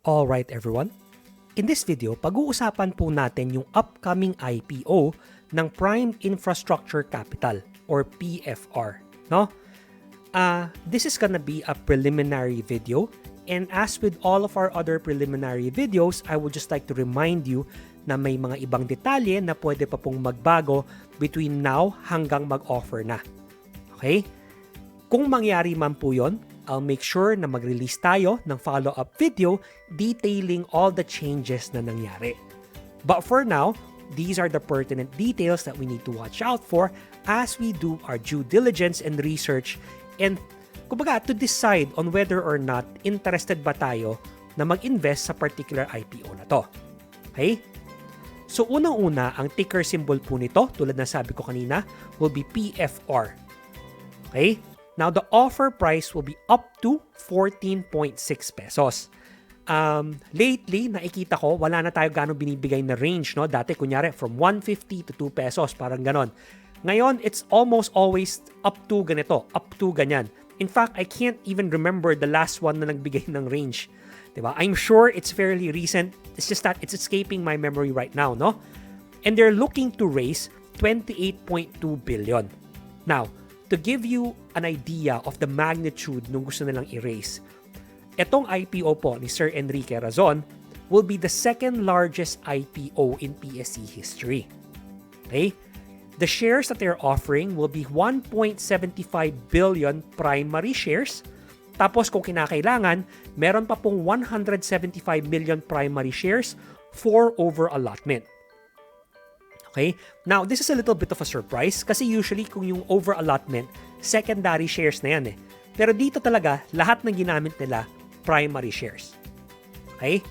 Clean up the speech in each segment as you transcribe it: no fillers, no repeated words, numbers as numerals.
Alright everyone, in this video, pag-uusapan po natin yung upcoming IPO ng Prime Infrastructure Capital or PFR. No? This is gonna be a preliminary video, and as with all of our other preliminary videos, I would just like to remind you na may mga ibang detalye na pwede pa pong magbago between now hanggang mag-offer na. Okay? Kung mangyari man po yun, I'll make sure na mag-release tayo ng follow-up video detailing all the changes na nangyari. But for now, these are the pertinent details that we need to watch out for as we do our due diligence and research and kumbaga to decide on whether or not interested ba tayo na mag-invest sa particular IPO na to. Okay? So unang-una, ang ticker symbol po nito, tulad na sabi ko kanina, will be PFR. Okay? Now, the offer price will be up to 14.6 pesos. Lately, nakikita ko, wala na tayo gano'ng binibigay na range. No? Dati, kunyari, from 150 to 2 pesos, parang ganon. Ngayon, it's almost always up to ganito, up to ganyan. In fact, I can't even remember the last one na nagbigay ng range. Diba? I'm sure it's fairly recent. It's just that it's escaping my memory right now. No? And they're looking to raise 28.2 billion. Now, to give you an idea of the magnitude nung gusto nilang i-raise, etong IPO po ni Sir Enrique Razon will be the second largest IPO in PSE history. Okay? The shares that they're offering will be 1.75 billion primary shares. Tapos kung kinakailangan, meron pa pong 175 million primary shares for over allotment. Okay? Now, this is a little bit of a surprise kasi usually kung yung over allotment, secondary shares na yan eh. Pero dito talaga, lahat ng ginamit nila, primary shares. Okay?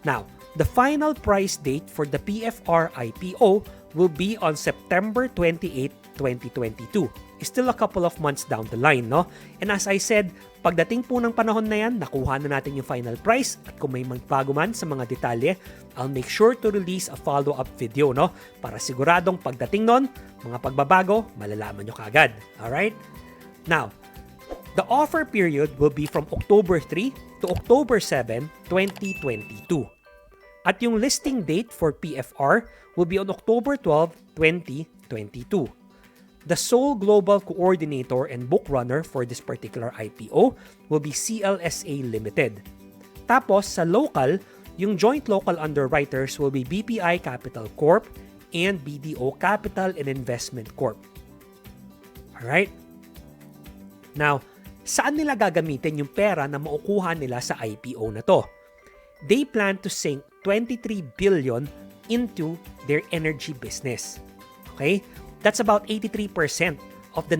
Now, the final price date for the PFR IPO will be on September 28, 2022. It's still a couple of months down the line, no? And as I said, pagdating po ng panahon na yan, nakuha na natin yung final price at kung may magbago man sa mga detalye, I'll make sure to release a follow-up video, no? Para siguradong pagdating nun, mga pagbabago, malalaman nyo kagad. Alright? Now, the offer period will be from October 3 to October 7, 2022. At yung listing date for PFR will be on October 12, 2022. The sole global coordinator and book runner for this particular IPO will be CLSA Limited. Tapos sa local, yung joint local underwriters will be BPI Capital Corp and BDO Capital and Investment Corp. Alright? Now, saan nila gagamitin yung pera na maukuha nila sa IPO na to? They plan to sink 23 billion into their energy business. Okay? That's about 83% of the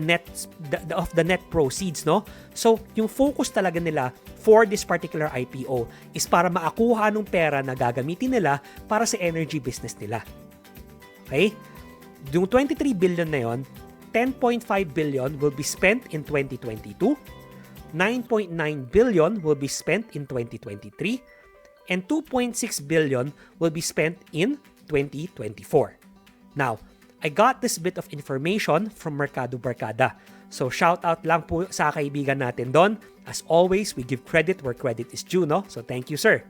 net proceeds, no? So, yung focus talaga nila for this particular IPO is para maakuha ng pera na gagamitin nila para sa energy business nila. Okay? Yung 23 billion na yon, 10.5 billion will be spent in 2022, 9.9 billion will be spent in 2023, and 2.6 billion will be spent in 2024. Now, I got this bit of information from Mercado Barkada. So shout out lang po sa kaibigan natin doon. As always, we give credit where credit is due, no? So thank you, sir.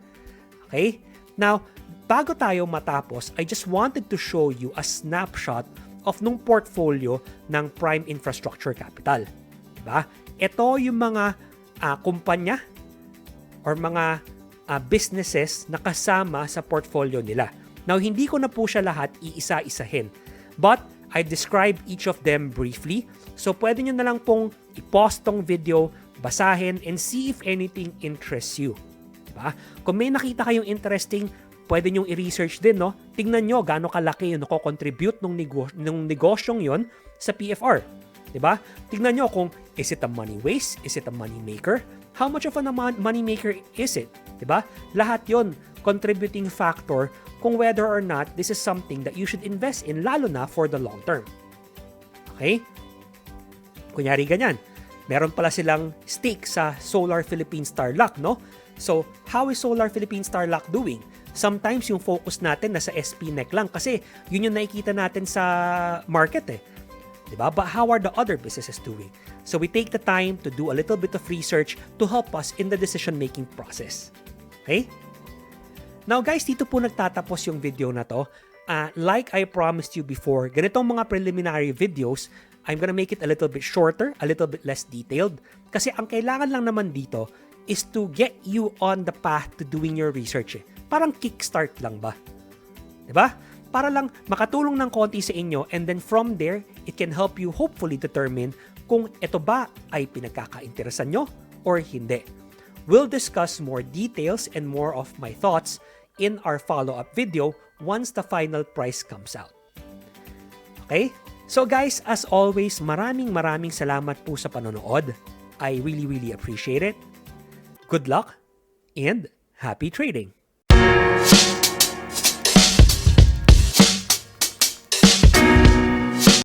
Okay? Now, bago tayo matapos, I just wanted to show you a snapshot of nung portfolio ng Prime Infrastructure Capital. Diba? Ito yung mga kumpanya or mga businesses na kasama sa portfolio nila. Now, hindi ko na po siya lahat iisa-isahin. But I describe each of them briefly. So pwede nyo na lang pong i-pause tong video, basahin, and see if anything interests you. Diba? Kung may nakita kayong interesting, pwede nyo i-research din, no? Tingnan nyo gaano kalaki yung nako-contribute ng negosyong yon sa PFR. Diba? Tingnan nyo kung is it a money waste? Is it a money maker? How much of a money maker is it? Diba? Lahat yon contributing factor kung whether or not this is something that you should invest in, lalo na for the long term. Okay? Kunyari ganyan, meron pala silang stake sa Solar Philippines Starlock, no? So, how is Solar Philippines Starlock doing? Sometimes yung focus natin nasa SPNEC lang kasi yun yung nakikita natin sa market eh. Diba? But how are the other businesses doing? So we take the time to do a little bit of research to help us in the decision-making process. Okay? Now guys, dito po nagtatapos yung video na to. Like I promised you before, ganitong mga preliminary videos, I'm gonna make it a little bit shorter, a little bit less detailed. Kasi ang kailangan lang naman dito is to get you on the path to doing your research. Parang kickstart lang ba? Diba? Para lang makatulong ng konti sa inyo, and then from there, it can help you hopefully determine kung ito ba ay pinagkakainteresan nyo or hindi. We'll discuss more details and more of my thoughts in our follow-up video once the final price comes out. Okay? So guys, as always, maraming salamat po sa panonood. I really appreciate it. Good luck and happy trading!